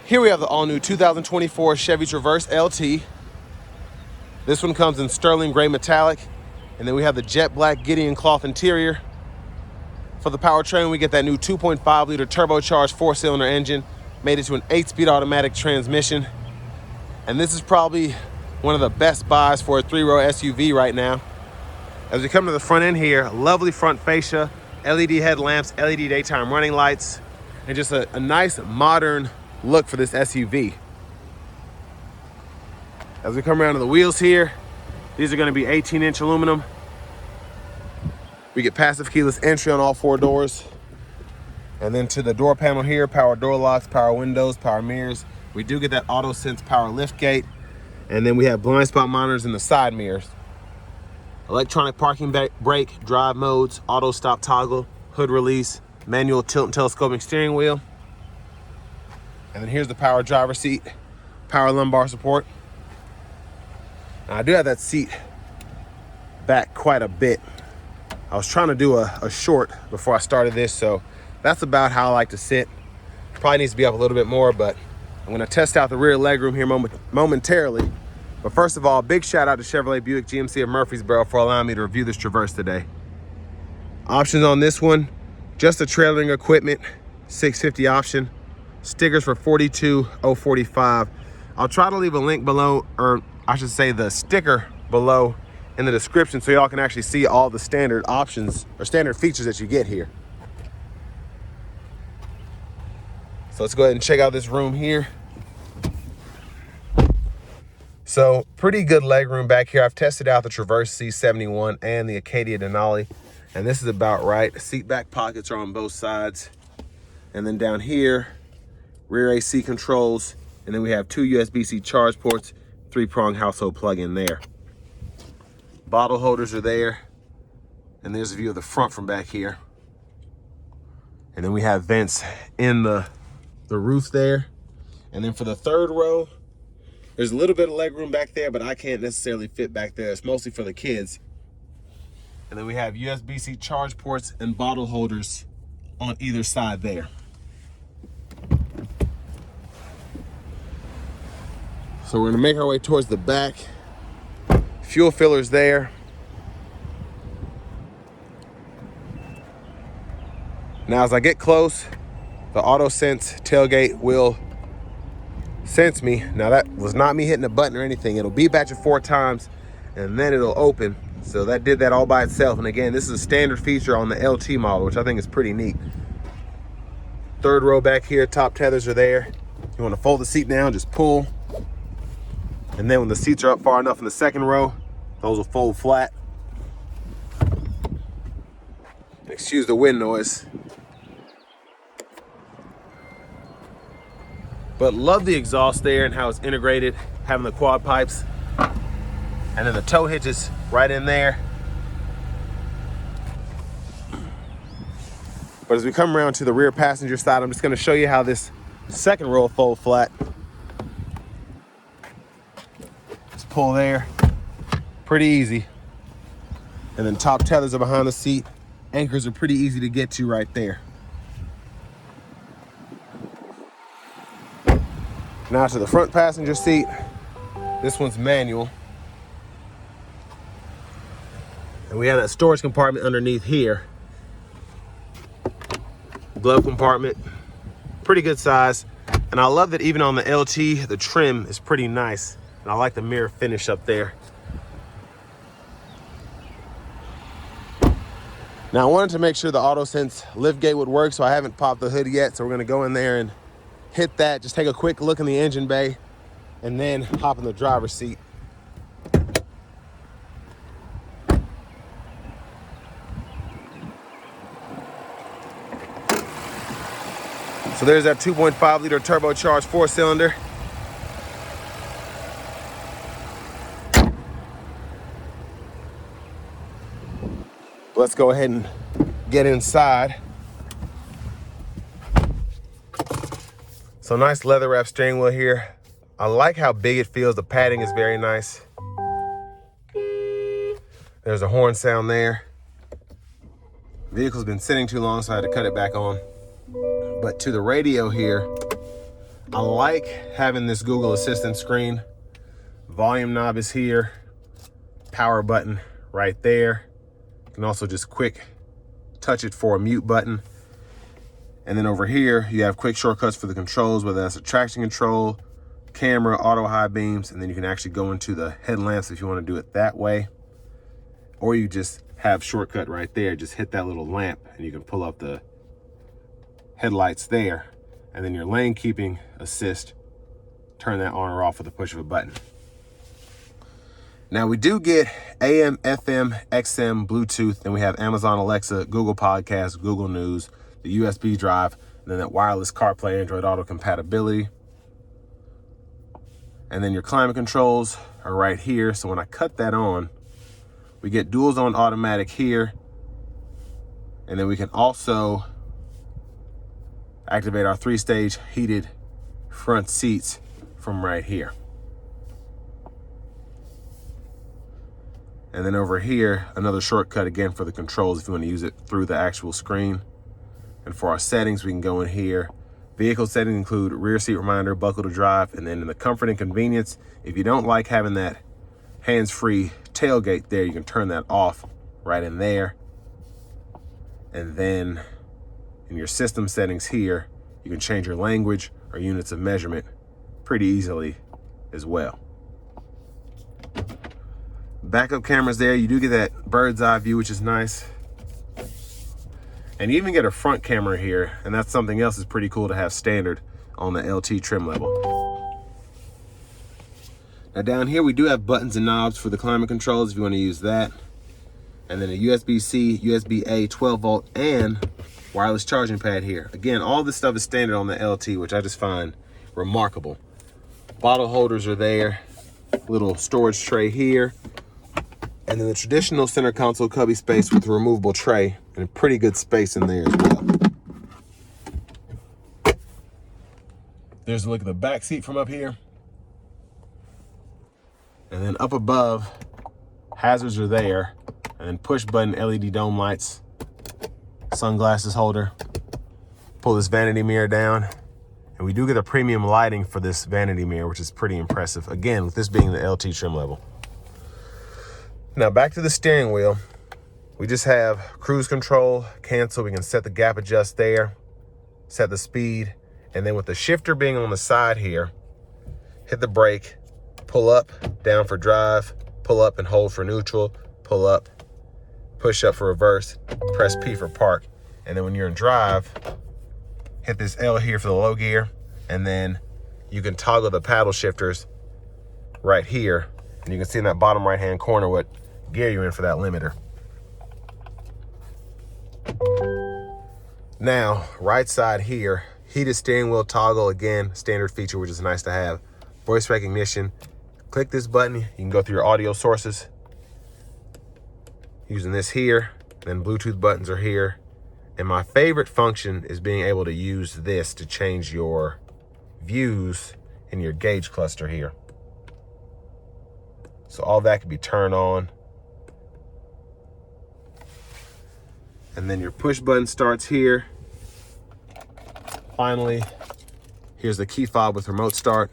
Here we have the all-new 2024 Chevy Traverse LT. This one comes in sterling gray metallic, and then we have the jet black Gideon cloth interior. For the powertrain, we get that new 2.5 liter turbocharged 4-cylinder engine, made it to an 8-speed automatic transmission. And this is probably one of the best buys for a 3-row SUV right now. As we come to the front end here, lovely front fascia, LED headlamps, LED daytime running lights, and just a nice modern look for this SUV. As we come around to the wheels here, these are going to be 18-inch aluminum. We get passive keyless entry on all 4 doors. And then to the door panel here, power door locks, power windows, power mirrors. We do get that AUTOSENSE power liftgate. And then we have blind spot monitors in the side mirrors. Electronic parking brake, drive modes, auto stop toggle, hood release, manual tilt and telescoping steering wheel. And then here's the power driver seat, power lumbar support. Now I do have that seat back quite a bit. I was trying to do a short before I started this, so that's about how I like to sit. Probably needs to be up a little bit more, but I'm gonna test out the rear legroom here momentarily. But first of all, big shout out to Chevrolet Buick GMC of Murfreesboro for allowing me to review this Traverse today. Options on this one, just the trailering equipment, $650 option. Stickers for $42,045. I'll try to leave a link below, or I should say the sticker below in the description, so y'all can actually see all the standard options or standard features that you get here. So let's go ahead and check out this room here. So pretty good leg room back here. I've tested out the Traverse C71 and the Acadia Denali, and this is about right. Seat back pockets are on both sides. And then down here, rear AC controls, and then we have 2 USB-C charge ports, 3-prong household plug-in there. Bottle holders are there, and there's a view of the front from back here. And then we have vents in the roof there. And then for the 3rd row, there's a little bit of leg room back there, but I can't necessarily fit back there. It's mostly for the kids. And then we have USB-C charge ports and bottle holders on either side there. So we're gonna make our way towards the back. Fuel filler's there. Now as I get close, the AUTOSENSE tailgate will sense me. Now that was not me hitting a button or anything. It'll beep at you 4 times and then it'll open. So that did that all by itself. And again, this is a standard feature on the LT model, which I think is pretty neat. 3rd row back here, top tethers are there. You wanna fold the seat down, just pull. And then when the seats are up far enough in the 2nd row, those will fold flat. Excuse the wind noise. But love the exhaust there and how it's integrated, having the quad pipes. And then the tow hitches right in there. But as we come around to the rear passenger side, I'm just gonna show you how this 2nd row will fold flat. Just pull there, pretty easy. And then top tethers are behind the seat. Anchors are pretty easy to get to right there. Now to the front passenger seat. This one's manual. And we have that storage compartment underneath here. Glove compartment, pretty good size. And I love that even on the LT, the trim is pretty nice. And I like the mirror finish up there. Now I wanted to make sure the AUTOSENSE liftgate would work, so I haven't popped the hood yet. So we're gonna go in there and hit that, just take a quick look in the engine bay, and then hop in the driver's seat. So there's that 2.5 liter turbocharged 4-cylinder. Let's go ahead and get inside. So nice leather wrap steering wheel here. I like how big it feels. The padding is very nice. There's a horn sound there. Vehicle's been sitting too long, so I had to cut it back on. But to the radio here, I like having this Google Assistant screen. Volume knob is here, power button right there. You can also just quick touch it for a mute button. And then over here, you have quick shortcuts for the controls, whether that's a traction control, camera, auto high beams, and then you can actually go into the headlamps if you want to do it that way. Or you just have shortcut right there. Just hit that little lamp and you can pull up the headlights there. And then your lane keeping assist, turn that on or off with the push of a button. Now we do get AM, FM, XM, Bluetooth, and we have Amazon Alexa, Google Podcasts, Google News, the USB drive, and then that wireless CarPlay, Android Auto compatibility. And then your climate controls are right here. So when I cut that on, we get dual zone automatic here. And then we can also activate our 3-stage heated front seats from right here. And then over here, another shortcut again for the controls if you want to use it through the actual screen. And for our settings, we can go in here. Vehicle settings include rear seat reminder, buckle to drive, and then in the comfort and convenience, if you don't like having that hands-free tailgate there, you can turn that off right in there. And then in your system settings here, you can change your language or units of measurement pretty easily as well. Backup cameras there, you do get that bird's eye view, which is nice. And you even get a front camera here, and that's something else that's pretty cool to have standard on the LT trim level. Now down here, we do have buttons and knobs for the climate controls if you want to use that. And then a USB-C, USB-A, 12 volt, and wireless charging pad here. Again, all this stuff is standard on the LT, which I just find remarkable. Bottle holders are there, little storage tray here. And then the traditional center console cubby space with a removable tray and a pretty good space in there as well. There's a look at the back seat from up here. And then up above, hazards are there. And then push button LED dome lights, sunglasses holder. Pull this vanity mirror down. And we do get a premium lighting for this vanity mirror, which is pretty impressive. Again, with this being the LT trim level. Now back to the steering wheel. We just have cruise control, cancel. We can set the gap adjust there, set the speed. And then with the shifter being on the side here, hit the brake, pull up, down for drive, pull up and hold for neutral, pull up, push up for reverse, press P for park. And then when you're in drive, hit this L here for the low gear. And then you can toggle the paddle shifters right here. And you can see in that bottom right-hand corner what gear you're in for that limiter. Now, right side here, heated steering wheel toggle, again, standard feature, which is nice to have. Voice recognition. Click this button, you can go through your audio sources. Using this here, then Bluetooth buttons are here. And my favorite function is being able to use this to change your views in your gauge cluster here. So all that can be turned on. And then your push button starts here. Finally, here's the key fob with remote start.